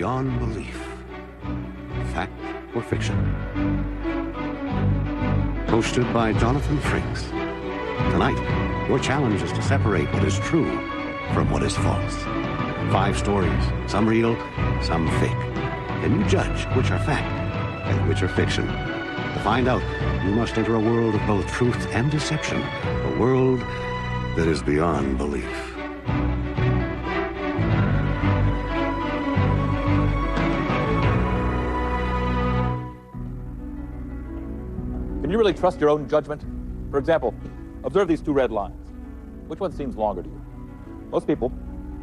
beyond belief. Fact or fiction? Hosted by Jonathan Frakes. Tonight, your challenge is to separate what is true from what is false. 5 stories, some real, some fake. Can you judge which are fact and which are fiction? To find out, you must enter a world of both truth and deception, a world that is beyond belief. Can you really trust your own judgment? For example, observe these 2 red lines. Which one seems longer to you? Most people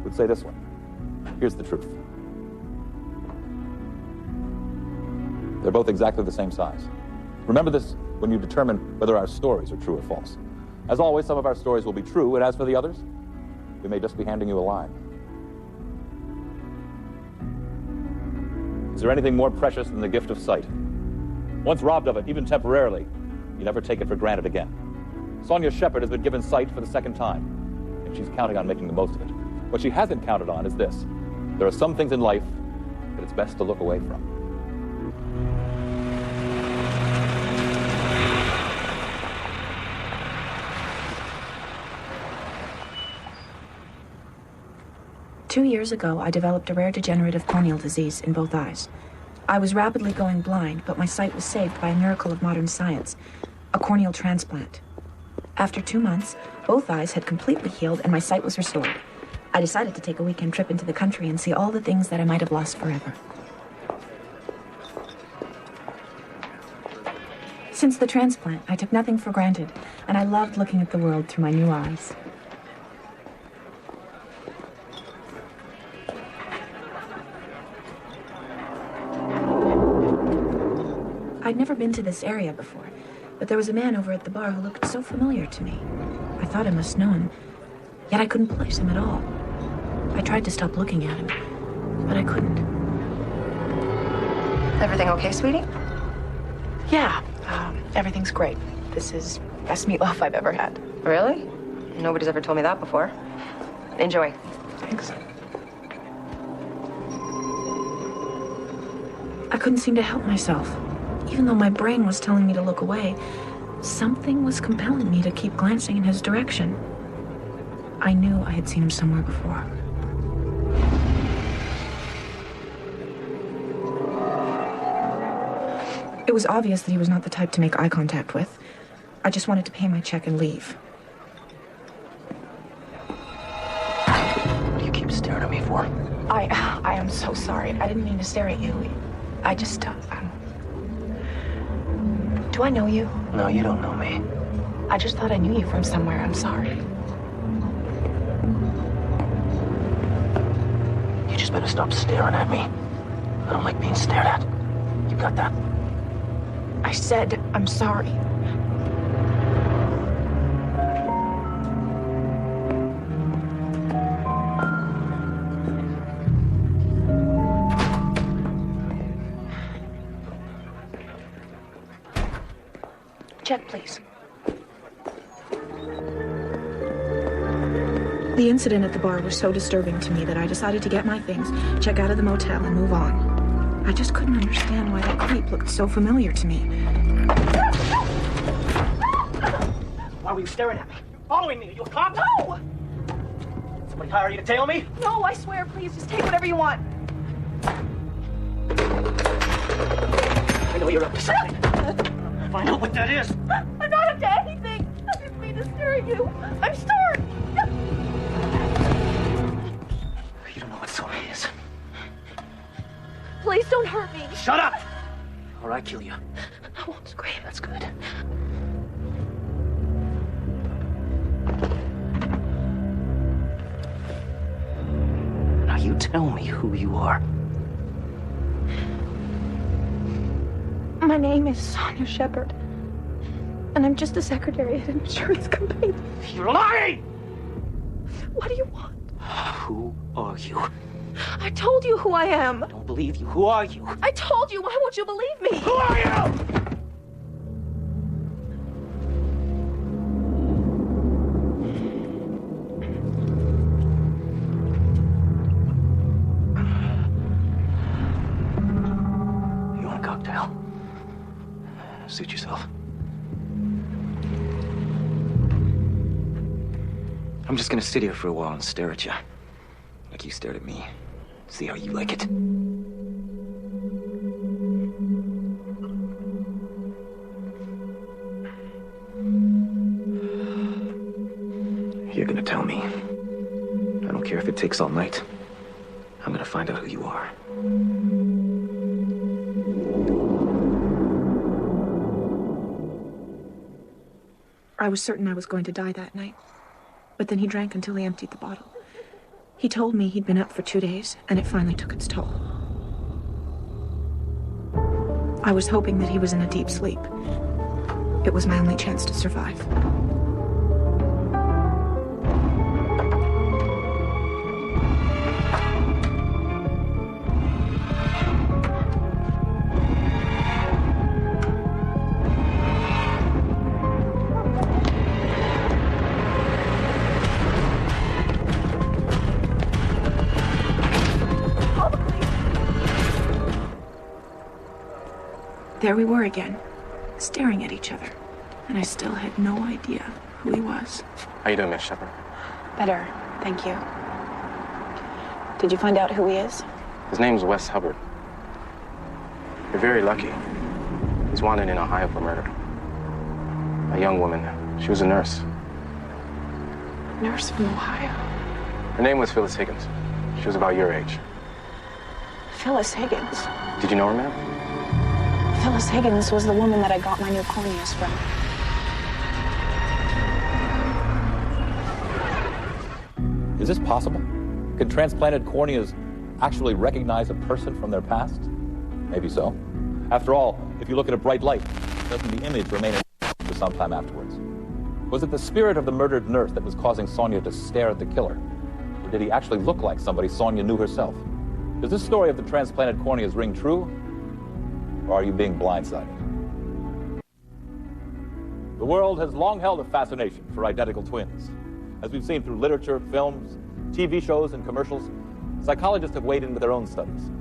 would say this one. Here's the truth. They're both exactly the same size. Remember this when you determine whether our stories are true or false. As always, some of our stories will be true, and as for the others, we may just be handing you a lie. Is there anything more precious than the gift of sight? Once robbed of it, even temporarily, you never take it for granted again. Sonia Shepard has been given sight for the 2nd time, and she's counting on making the most of it. What she hasn't counted on is this. There are some things in life that it's best to look away from. Two years ago, I developed a rare degenerative corneal disease in both eyes. I was rapidly going blind, but my sight was saved by a miracle of modern science, a corneal transplant. After 2 months, both eyes had completely healed and my sight was restored. I decided to take a weekend trip into the country and see all the things that I might have lost forever. Since the transplant, I took nothing for granted, and I loved looking at the world through my new eyes. I'd never been to this area before, but there was a man over at the bar who looked so familiar to me. I thought I must know him, yet I couldn't place him at all. I tried to stop looking at him, but I couldn't. Everything okay, sweetie? Yeah, everything's great. This is best meatloaf I've ever had. Really? Nobody's ever told me that before. Enjoy. Thanks. I couldn't seem to help myself. Even though my brain was telling me to look away, something was compelling me to keep glancing in his direction. I knew I had seen him somewhere before. It was obvious that he was not the type to make eye contact with. I just wanted to pay my check and leave. What do you keep staring at me for? I am so sorry. I didn't mean to stare at you. I just, do I know you? No, you don't know me. I just thought I knew you from somewhere. I'm sorry. You just better stop staring at me. I don't like being stared at. You got that? I said I'm sorry. Check, please. The incident at the bar was so disturbing to me that I decided to get my things, check out of the motel, and move on. I just couldn't understand why that creep looked so familiar to me. Why were you staring at me? Following me? Are you a cop? No! Somebody hire you to tail me? No, I swear, please, just take whatever you want. I know you're up to something. Find out what that is. I'm not up to anything. I didn't mean to scare you. I'm sorry. You don't know what Sonia is. Please don't hurt me. Shut up! Or I kill you. I won't scream. That's good. Now you tell me who you are. My name is Sonia Shepard, and I'm just a secretary at an insurance company. You're lying! What do you want? Who are you? I told you who I am. I don't believe you. Who are you? I told you. Why won't you believe me? Who are you? Suit yourself. I'm just gonna sit here for a while and stare at you. Like you stared at me. See how you like it. You're gonna tell me. I don't care if it takes all night. I'm gonna find out who you are. I was certain I was going to die that night. But then he drank until he emptied the bottle. He told me he'd been up for 2 days, and it finally took its toll. I was hoping that he was in a deep sleep. It was my only chance to survive. There we were again, staring at each other, and I still had no idea who he was. How you doing, Miss Shepard? Better, thank you. Did you find out who he is? His name's Wes Hubbard. You're very lucky. He's wanted in Ohio for murder. A young woman. She was a nurse. Nurse from Ohio. Her name was Phyllis Higgins. She was about your age. Phyllis Higgins. Did you know her, ma'am? Phyllis Higgins was the woman that I got my new corneas from. Is this possible? Can transplanted corneas actually recognize a person from their past? Maybe so. After all, if you look at a bright light, doesn't the image remain for some time afterwards? Was it the spirit of the murdered nurse that was causing Sonia to stare at the killer? Or did he actually look like somebody Sonia knew herself? Does this story of the transplanted corneas ring true? Or are you being blindsided? The world has long held a fascination for identical twins. As we've seen through literature, films, TV shows, and commercials, psychologists have weighed in with their own studies.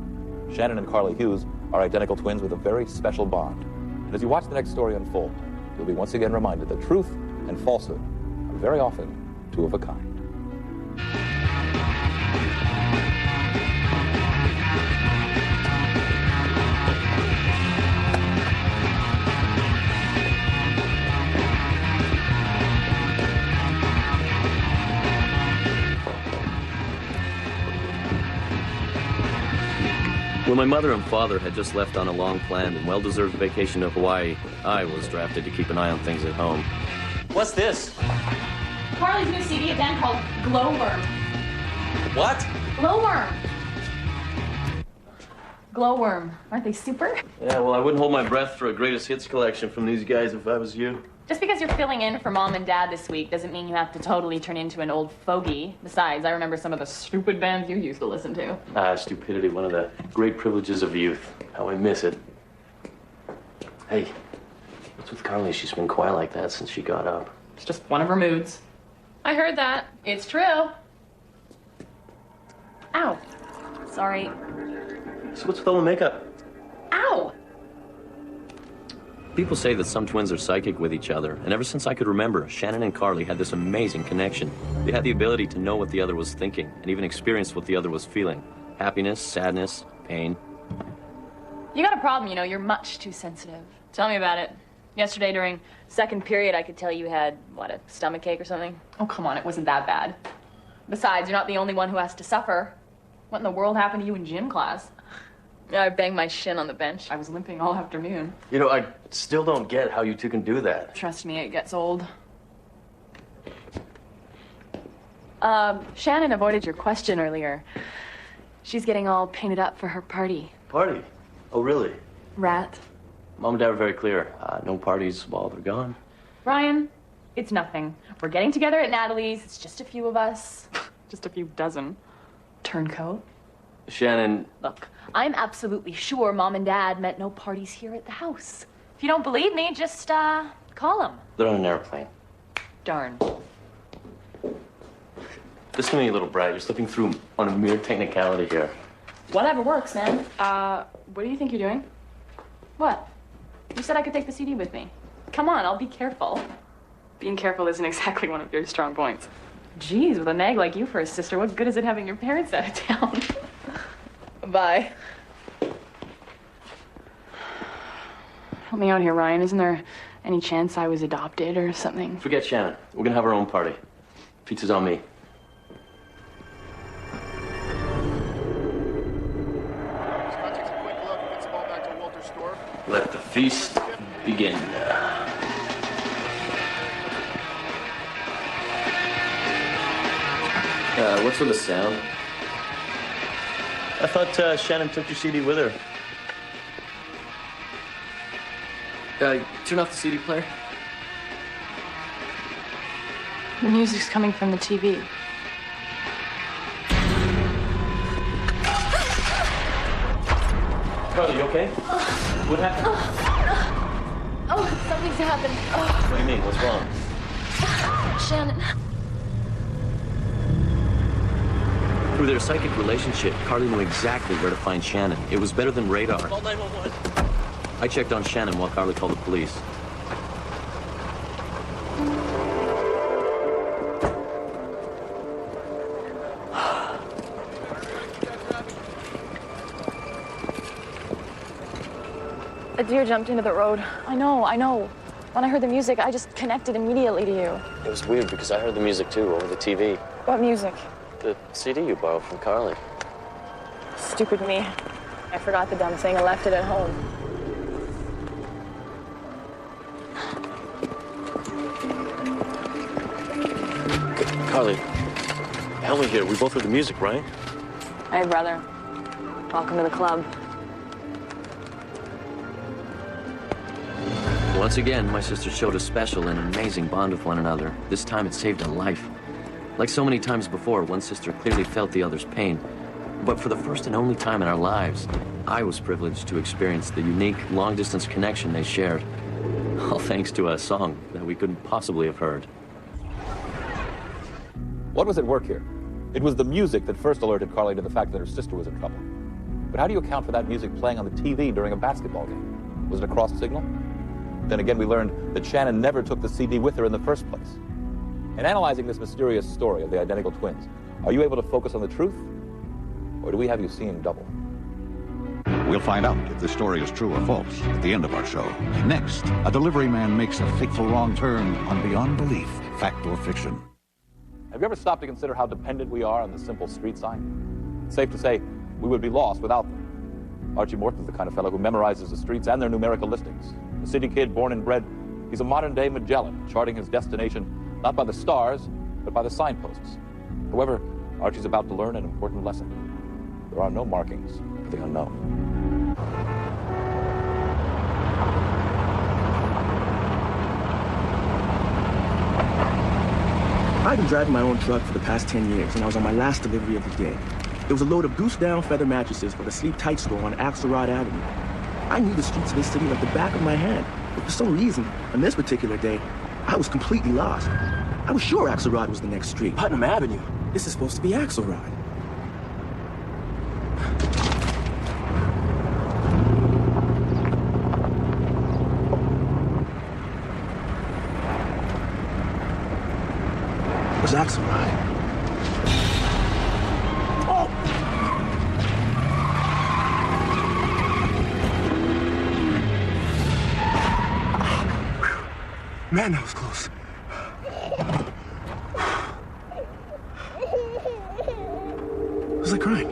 Shannon and Carly Hughes are identical twins with a very special bond. And as you watch the next story unfold, you'll be once again reminded that truth and falsehood are very often two of a kind. When my mother and father had just left on a long-planned and well-deserved vacation to Hawaii, I was drafted to keep an eye on things at home. What's this? Carly's new CD again called Glowworm. What? Glowworm. Glowworm. Aren't they super? Yeah, well, I wouldn't hold my breath for a greatest hits collection from these guys if I was you. Just because you're filling in for Mom and Dad this week doesn't mean you have to totally turn into an old fogey. Besides, I remember some of the stupid bands you used to listen to. Stupidity, one of the great privileges of youth. How I miss it. Hey, what's with Carly? She's been quiet like that since she got up. It's just one of her moods. I heard that. It's true. Ow. Sorry. So what's with all the makeup? Ow! People say that some twins are psychic with each other, and ever since I could remember, Shannon and Carly had this amazing connection. They had the ability to know what the other was thinking, and even experience what the other was feeling. Happiness, sadness, pain. You got a problem, you know. You're much too sensitive. Tell me about it. Yesterday during second period, I could tell you had, what, a stomachache or something? Oh, come on, it wasn't that bad. Besides, you're not the only one who has to suffer. What in the world happened to you in gym class? I banged my shin on the bench. I was limping all afternoon. You know, I still don't get how you two can do that. Trust me, it gets old. Shannon avoided your question earlier. She's getting all painted up for her party. Party? Oh, really? Rat. Mom and Dad were very clear. No parties while they're gone. Brian, it's nothing. We're getting together at Natalie's. It's just a few of us. Just a few dozen. Turncoat. Shannon... Look, I'm absolutely sure Mom and Dad meant no parties here at the house. If you don't believe me, just, call them. They're on an airplane. Darn. Listen to me, little brat. You're slipping through on a mere technicality here. Whatever works, man. What do you think you're doing? What? You said I could take the CD with me. Come on, I'll be careful. Being careful isn't exactly one of your strong points. Geez, with a nag like you for a sister, what good is it having your parents out of town? Bye. Help me out here, Ryan. Isn't there any chance I was adopted or something? Forget Shannon. We're gonna have our own party. Pizza's on me. Scott takes a quick look, gets the ball back to Walter's store. Let the feast begin. What's with the sound? I thought Shannon took your CD with her. Turn off the CD player. The music's coming from the TV. Carly, you okay? What happened? Oh, something's happened. What do you mean? What's wrong? Shannon. Through their psychic relationship, Carly knew exactly where to find Shannon. It was better than radar. Call 911. I checked on Shannon while Carly called the police. A deer jumped into the road. I know. When I heard the music, I just connected immediately to you. It was weird because I heard the music too over the TV. What music? The CD you borrowed from Carly. Stupid me. I forgot the dumb thing. I left it at home. Carly, help me here. We both heard the music, right? Hey, brother. Welcome to the club. Once again, my sister showed a special and amazing bond with one another. This time it saved a life. Like so many times before, one sister clearly felt the other's pain. But for the first and only time in our lives, I was privileged to experience the unique, long-distance connection they shared. All thanks to a song that we couldn't possibly have heard. What was at work here? It was the music that first alerted Carly to the fact that her sister was in trouble. But how do you account for that music playing on the TV during a basketball game? Was it a cross signal? Then again, we learned that Shannon never took the CD with her in the first place. In analyzing this mysterious story of the identical twins, are you able to focus on the truth? Or do we have you seeing double? We'll find out if this story is true or false at the end of our show. Next, a delivery man makes a fateful wrong turn on beyond belief, fact or fiction. Have you ever stopped to consider how dependent we are on the simple street sign? It's safe to say we would be lost without them. Archie Morton's the kind of fellow who memorizes the streets and their numerical listings. A city kid born and bred, he's a modern-day Magellan, charting his destination not by the stars, but by the signposts. However, Archie's about to learn an important lesson. There are no markings for the unknown. I've been driving my own truck for the past 10 years, and I was on my last delivery of the day. It was a load of goose-down feather mattresses for the Sleep Tight store on Axelrod Avenue. I knew the streets of this city like the back of my hand, but for some reason, on this particular day, I was completely lost. I was sure Axelrod was the next street. Putnam Avenue. This is supposed to be Axelrod. Where's Axelrod? Oh! Man, that was close. Was I crying?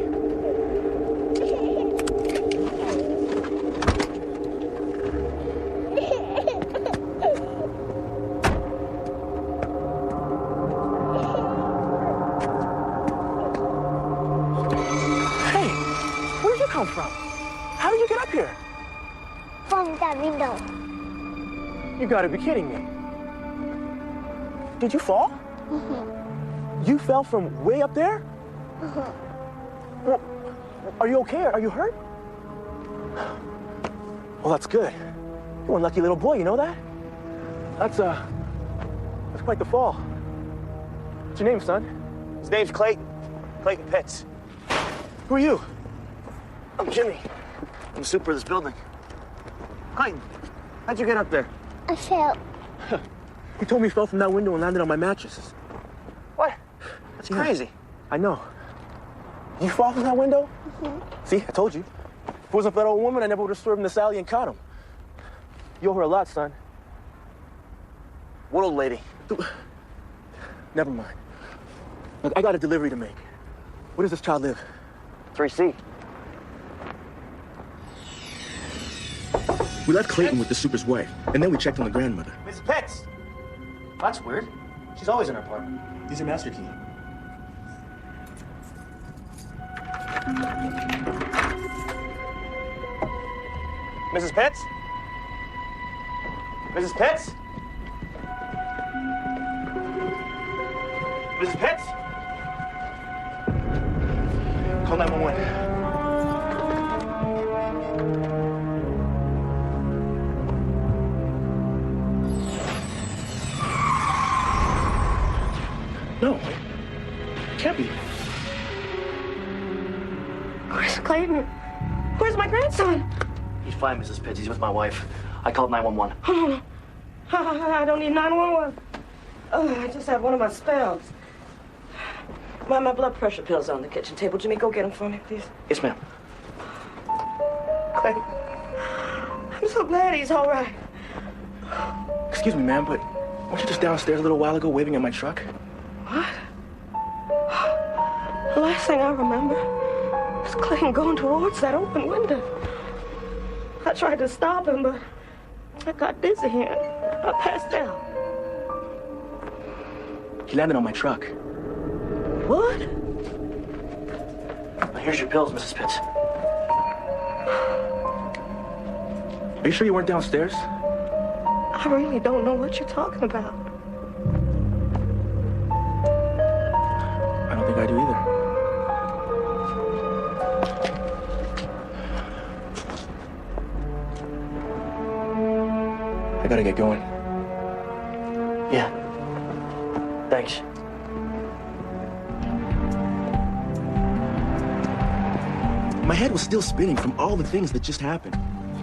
Hey, where did you come from? How did you get up here? From that window. You gotta be kidding me. Did you fall? Mm-hmm. You fell from way up there? Mm-hmm. Well, are you okay? Are you hurt? Well, that's good. You're one lucky little boy, you know that? That's quite the fall. What's your name, son? His name's Clayton. Clayton Pitts. Who are you? I'm Jimmy. I'm the super of this building. Clayton, How'd you get up there? I fell. He told me he fell from that window and landed on my mattresses. What? That's crazy. I know. You fall from that window? Mm-hmm. See, I told you. If it wasn't for that old woman, I never would have swerved in this alley and caught him. You owe her a lot, son. What old lady? Never mind. Look, I got a delivery to make. Where does this child live? 3C. We left Clayton with the super's wife, and then we checked on the grandmother. Mrs. Pitts! That's weird. She's always in her apartment. Use your master key. Mrs. Pitts? Mrs. Pitts? Mrs. Pitts? Call 911. No, it can't be. Where's Clayton? Where's my grandson? He's fine, Mrs. Pitts. He's with my wife. I called 911. I don't need 911. I just have one of my spells. My blood pressure pills are on the kitchen table. Jimmy, go get them for me, please. Yes, ma'am. Clayton, I'm so glad he's all right. Excuse me, ma'am, but weren't you just downstairs a little while ago waving at my truck? What? The last thing I remember is Clayton going towards that open window. I tried to stop him, but I got dizzy and I passed out. He landed on my truck. What? Now, here's your pills, Mrs. Pitts. Are you sure you weren't downstairs? I really don't know what you're talking about. I don't think I do either. I gotta get going. Yeah. Thanks. My head was still spinning from all the things that just happened.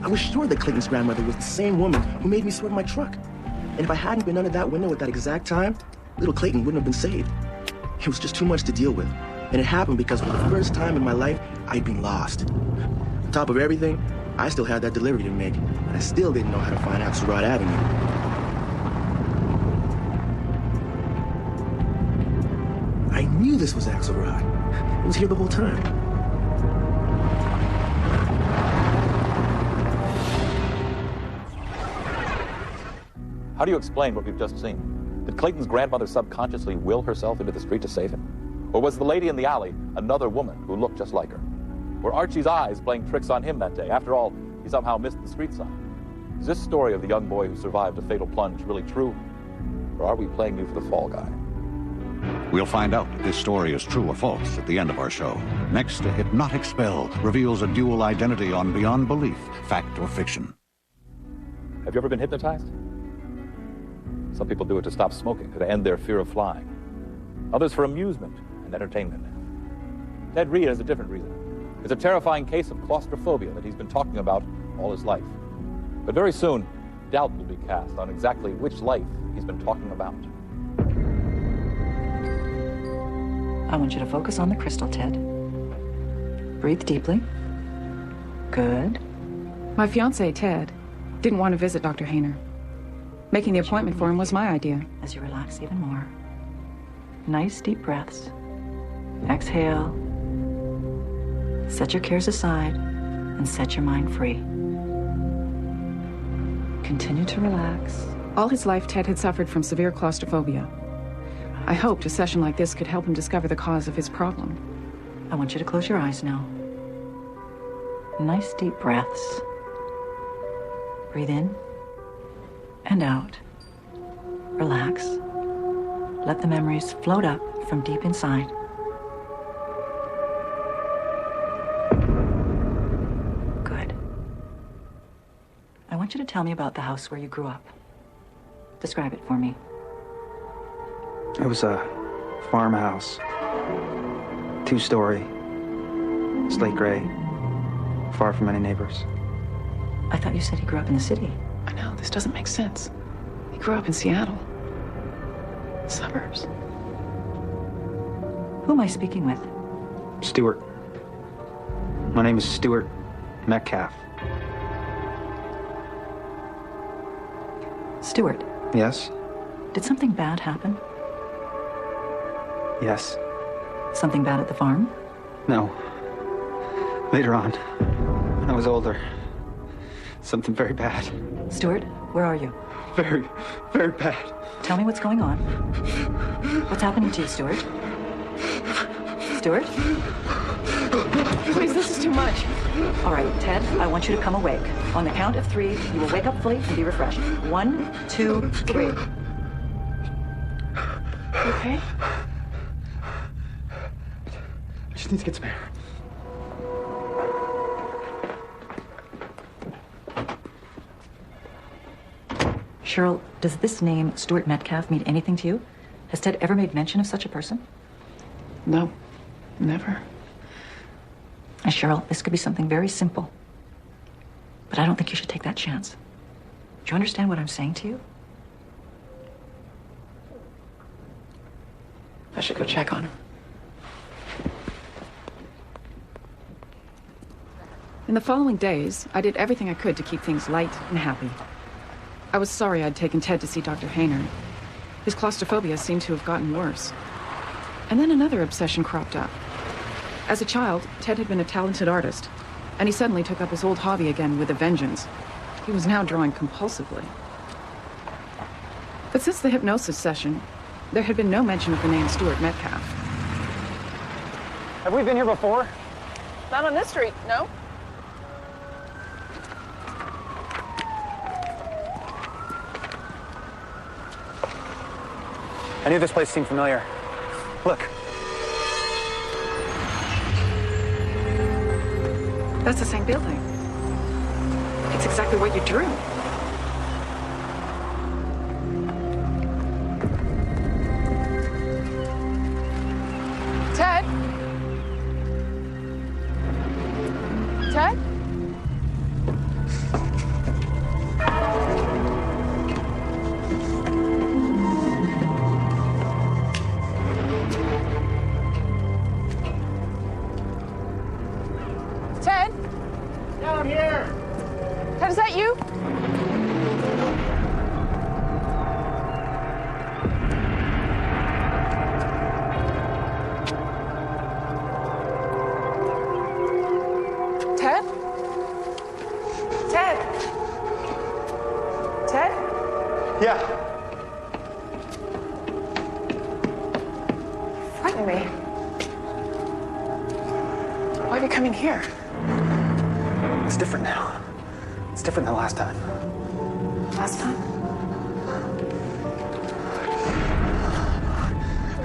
I was sure that Clayton's grandmother was the same woman who made me swerve my truck. And if I hadn't been under that window at that exact time, little Clayton wouldn't have been saved. It was just too much to deal with. And it happened because for the first time in my life, I'd been lost. On top of everything, I still had that delivery to make, and I still didn't know how to find Axelrod Avenue. I knew this was Axelrod. It was here the whole time. How do you explain what we've just seen? Did Clayton's grandmother subconsciously will herself into the street to save him? Or was the lady in the alley another woman who looked just like her? Were Archie's eyes playing tricks on him that day? After all, he somehow missed the street sign. Is this story of the young boy who survived a fatal plunge really true? Or are we playing you for the fall guy? We'll find out if this story is true or false at the end of our show. Next, a hypnotic spell reveals a dual identity on Beyond Belief, Fact or Fiction. Have you ever been hypnotized? Some people do it to stop smoking, to end their fear of flying. Others for amusement and entertainment. Ted Reed has a different reason. It's a terrifying case of claustrophobia that he's been talking about all his life. But very soon, doubt will be cast on exactly which life he's been talking about. I want you to focus on the crystal, Ted. Breathe deeply. Good. My fiancé, Ted, didn't want to visit Dr. Hayner. Making the appointment for him was my idea. As you relax even more, nice deep breaths. Exhale. Set your cares aside and set your mind free. Continue to relax. All his life, Ted had suffered from severe claustrophobia. I hoped a session like this could help him discover the cause of his problem. I want you to close your eyes now. Nice deep breaths. Breathe in and out. Relax. Let the memories float up from deep inside. Good. I want you to tell me about the house where you grew up. Describe it for me. It was a farmhouse. 2-story. Slate gray. Far from any neighbors. I thought you said he grew up in the city. I no, this doesn't make sense. He grew up in Seattle. Suburbs. Who am I speaking with? Stuart. My name is Stuart Metcalf. Stuart, Yes? did something bad happen? Yes. Something bad at the farm? No. Later on, when I was older, something very bad. Stuart, where are you? Very, very bad. Tell me what's going on. What's happening to you, Stuart? Stuart? Please, this is too much. All right, Ted, I want you to come awake. On the count of 3, you will wake up fully and be refreshed. 1, 2, 3. Okay? I just need to get some air. Cheryl, does this name, Stuart Metcalf, mean anything to you? Has Ted ever made mention of such a person? No, never. Cheryl, this could be something very simple. But I don't think you should take that chance. Do you understand what I'm saying to you? I should go check on him. In the following days, I did everything I could to keep things light and happy. I was sorry I'd taken Ted to see Dr. Hayner. His claustrophobia seemed to have gotten worse. And then another obsession cropped up. As a child, Ted had been a talented artist, and he suddenly took up his old hobby again with a vengeance. He was now drawing compulsively. But since the hypnosis session, there had been no mention of the name Stuart Metcalf. Have we been here before? Not on this street, no. I knew this place seemed familiar. Look. That's the same building. It's exactly what you drew. Ted? Ted? Ted? Down here! Ted, is that you? Ted? Ted? Ted? Yeah. Frighten me. Why are you coming here? It's different now. It's different than last time. Last time?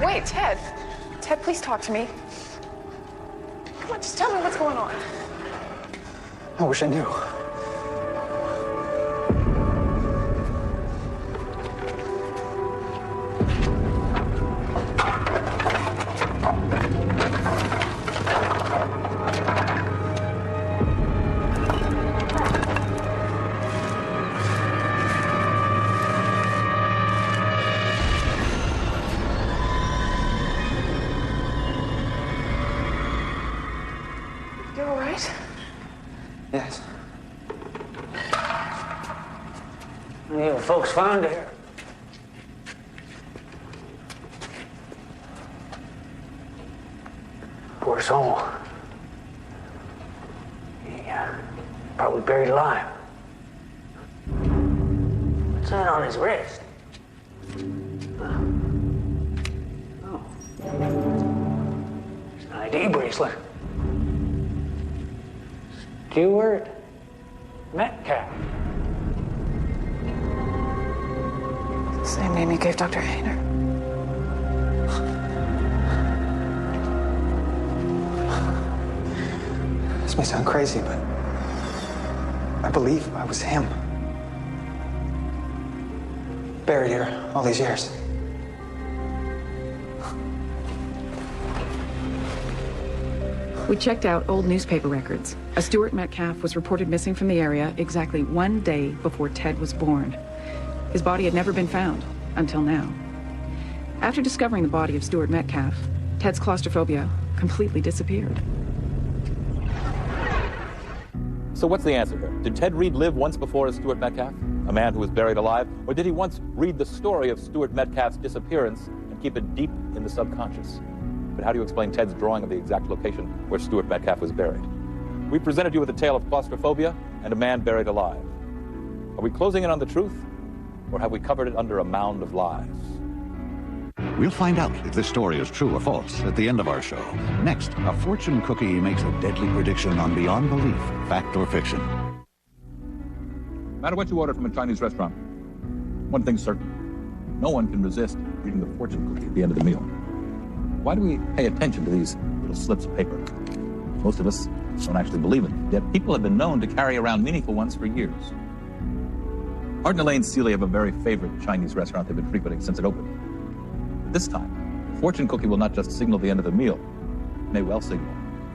Wait, Ted. Ted, please talk to me. Come on, just tell me what's going on. I wish I knew. You all right? Yes. You folks found her. Poor soul. He probably buried alive. What's that on his wrist? Oh. It's an ID bracelet. Stuart Metcalf. The same name you gave Dr. Hayner. This may sound crazy, but I believe I was him. Buried here all these years. We checked out old newspaper records. A Stuart Metcalf was reported missing from the area exactly 1 day before Ted was born. His body had never been found, until now. After discovering the body of Stuart Metcalf, Ted's claustrophobia completely disappeared. So what's the answer here? Did Ted Reed live once before as Stuart Metcalf, a man who was buried alive? Or did he once read the story of Stuart Metcalf's disappearance and keep it deep in the subconscious? But how do you explain Ted's drawing of the exact location where Stuart Metcalf was buried? We presented you with a tale of claustrophobia and a man buried alive. Are we closing in on the truth, or have we covered it under a mound of lies? We'll find out if this story is true or false at the end of our show. Next, a fortune cookie makes a deadly prediction on beyond belief, fact or fiction. No matter what you order from a Chinese restaurant, one thing's certain. No one can resist reading the fortune cookie at the end of the meal. Why do we pay attention to these little slips of paper? Most of us don't actually believe it, yet people have been known to carry around meaningful ones for years. Art and Elaine Seeley have a very favorite Chinese restaurant they've been frequenting since it opened. This time, the fortune cookie will not just signal the end of the meal, it may well signal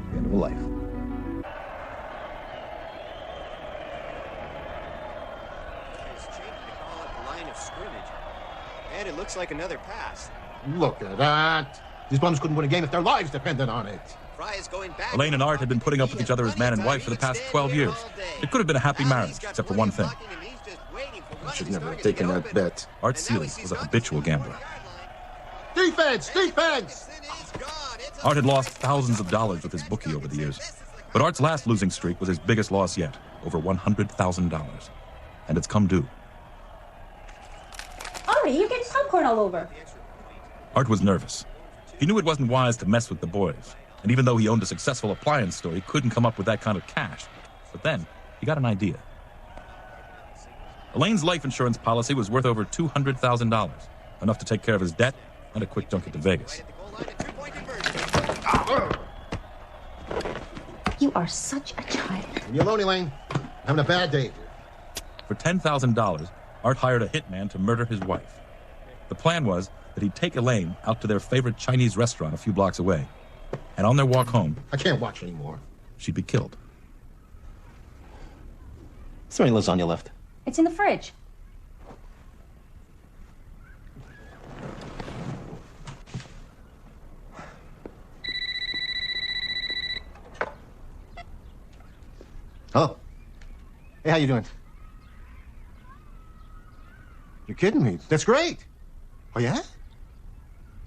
the end of a life. Line of scrimmage, and it looks like another pass. Look at that. These bums couldn't win a game if their lives depended on it. Fry is going back. Elaine and Art had been putting up with each other as man and wife for the past 12 years. It could have been a happy marriage, except for one thing. I should never have taken that bet. Art Seeley was a habitual gambler. Defense! Defense! Art had lost thousands of dollars with his bookie over the years. But Art's last losing streak was his biggest loss yet, over $100,000. And it's come due. Ari, you're getting popcorn all over. Art was nervous. He knew it wasn't wise to mess with the boys. And even though he owned a successful appliance store, he couldn't come up with that kind of cash. But then, he got an idea. Elaine's life insurance policy was worth over $200,000, enough to take care of his debt and a quick junket to Vegas. You are such a child. Leave me alone, Elaine. Having a bad day. For $10,000, Art hired a hitman to murder his wife. The plan was that he'd take Elaine out to their favorite Chinese restaurant a few blocks away. And on their walk home... I can't watch anymore. She'd be killed. Is there any lasagna left? It's in the fridge. Hello. Hey, how you doing? You're kidding me. That's great. Oh, yeah?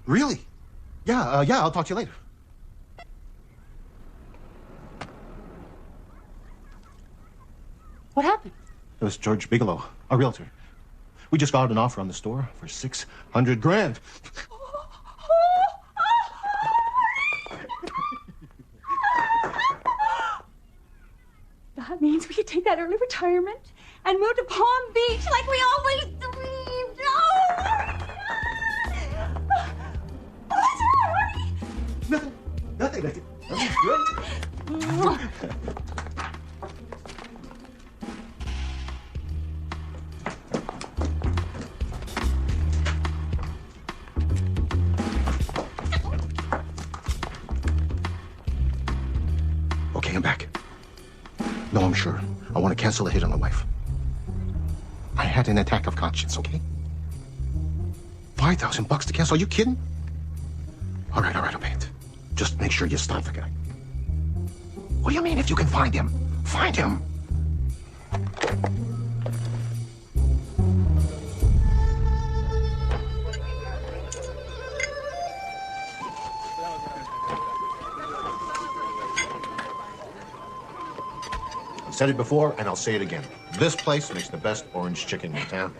Really? Yeah, I'll talk to you later. What happened? It was George Bigelow, a realtor. We just got an offer on the store for $600,000. That means we could take that early retirement and move to Palm Beach like we always dreamed. Nothing. Nothing's great. Okay, I'm back. No, I'm sure. I want to cancel the hit on my wife. I had an attack of conscience, okay? $5,000 to cancel? Are you kidding? All right, I'll pay it. Just make sure you stop the guy. What do you mean if you can find him? Find him! I've said it before, and I'll say it again. This place makes the best orange chicken in town.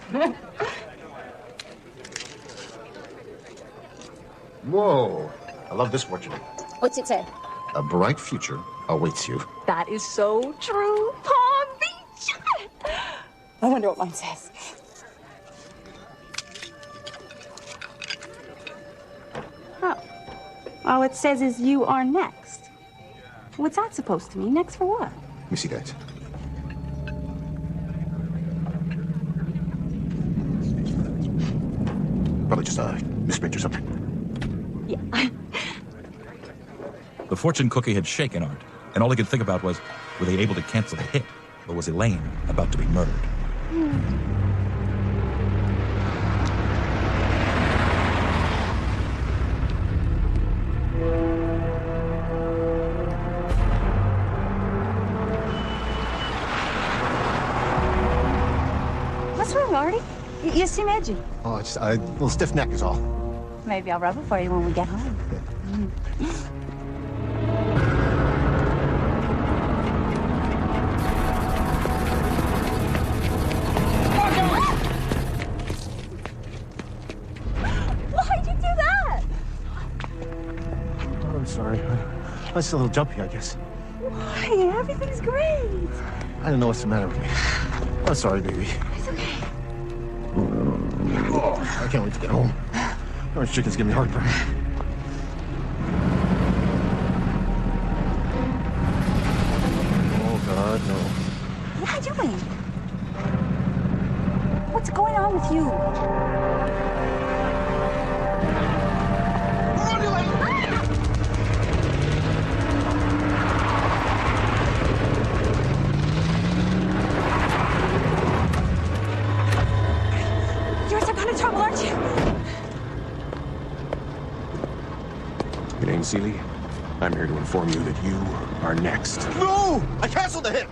Whoa. I love this fortune. What's it say? A bright future awaits you. That is so true. Palm Beach. I wonder what mine says. Oh. All it says is you are next. What's that supposed to mean? Next for what? Let me see that. Probably just a misprint or something. Yeah. The fortune cookie had shaken Art, and all he could think about was, were they able to cancel the hit, or was Elaine about to be murdered? What's wrong, Artie? You seem edgy. Oh, it's just a little stiff neck is all. Maybe I'll rub it for you when we get home. Why'd you do that? Oh, I'm sorry. I was just a little jumpy, I guess. Why? Everything's great. I don't know what's the matter with me. I'm sorry, baby. It's okay. Oh, I can't wait to get home. Orange chicken's giving me heartburn. Oh, God, no. What are you doing? What's going on with you? You're in some kind of trouble, aren't you? Your name's Seeley. I'm here to inform you that you are next. No! I canceled the hit!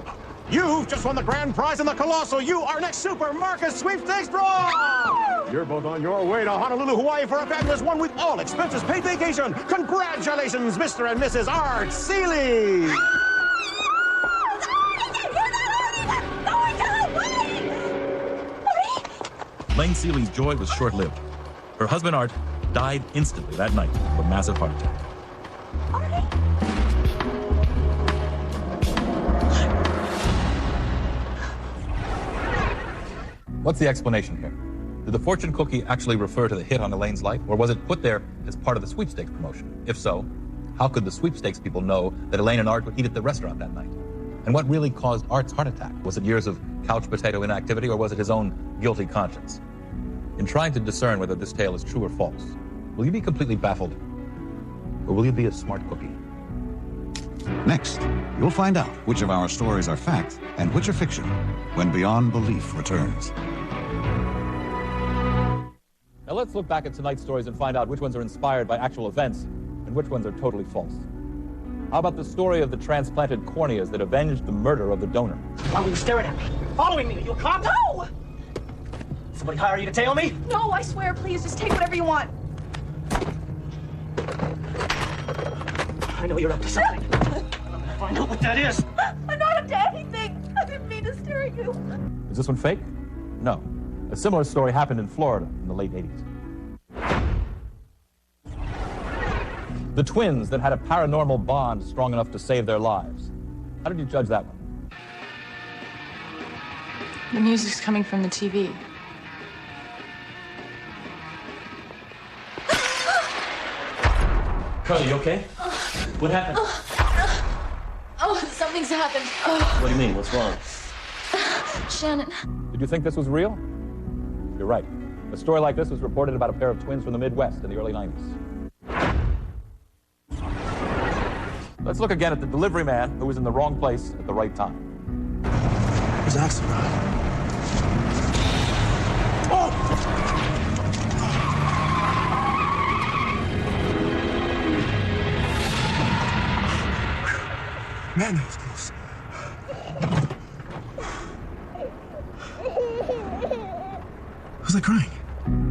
You've just won the grand prize in the Colossal You Are Next Super Marcus Sweepstakes Draw! You're both on your way to Honolulu, Hawaii for a fabulous one-week all-expenses paid vacation. Congratulations, Mr. and Mrs. Art Seeley! Elaine Seeley's joy was short-lived. Her husband, Art, died instantly that night of a massive heart attack. What's the explanation here? Did the fortune cookie actually refer to the hit on Elaine's life, or was it put there as part of the sweepstakes promotion? If so, how could the sweepstakes people know that Elaine and Art would eat at the restaurant that night? And what really caused Art's heart attack? Was it years of couch potato inactivity, or was it his own guilty conscience? In trying to discern whether this tale is true or false, will you be completely baffled, or will you be a smart cookie? Next, you'll find out which of our stories are fact and which are fiction when Beyond Belief returns. Now let's look back at tonight's stories and find out which ones are inspired by actual events and which ones are totally false. How about the story of the transplanted corneas that avenged the murder of the donor? Why were you staring at me? Following me? Are you a cop? No! Somebody hire you to tail me? No, I swear, please, just take whatever you want. I know you're up to something. I'm gonna find out what that is. I'm not up to anything. I didn't mean to stare at you. Is this one fake? No. A similar story happened in Florida in the late 80s. The twins that had a paranormal bond strong enough to save their lives. How did you judge that one? The music's coming from the TV. Carly, you okay? What happened? Oh, something's happened. What do you mean? What's wrong? Shannon. Did you think this was real? You're right. A story like this was reported about a pair of twins from the Midwest in the early 90s. Let's look again at the delivery man who was in the wrong place at the right time. There's an accident. Oh! Man, that was close. Who's that crying?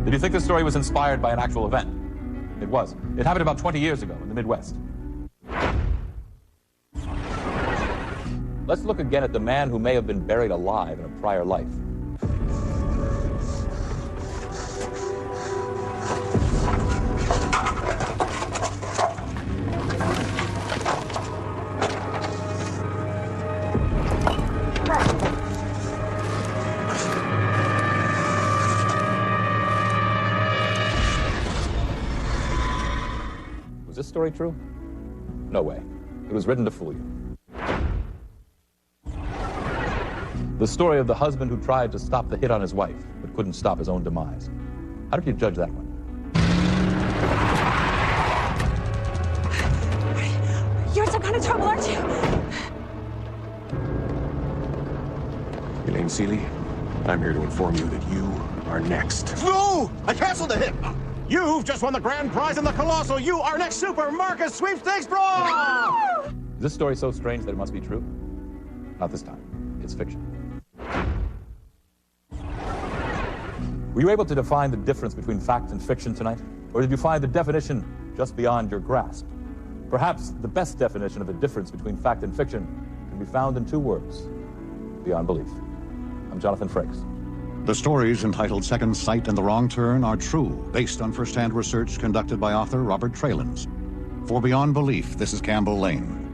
Did you think this story was inspired by an actual event? It was. It happened about 20 years ago in the Midwest. Let's look again at the man who may have been buried alive in a prior life. Was this story true? No way. It was written to fool you. The story of the husband who tried to stop the hit on his wife, but couldn't stop his own demise. How did you judge that one? of trouble, aren't you? Elaine Seeley, I'm here to inform you that you are next. No! I canceled the hit! You've just won the grand prize in the Colossal! You are next Super Marcus Sweepstakes Brawl! Is this story so strange that it must be true? Not this time. It's fiction. Were you able to define the difference between fact and fiction tonight? Or did you find the definition just beyond your grasp? Perhaps the best definition of the difference between fact and fiction can be found in 2 words: beyond belief. I'm Jonathan Frakes. The stories entitled Second Sight and The Wrong Turn are true, based on first-hand research conducted by author Robert Tralins. For Beyond Belief, this is Campbell Lane.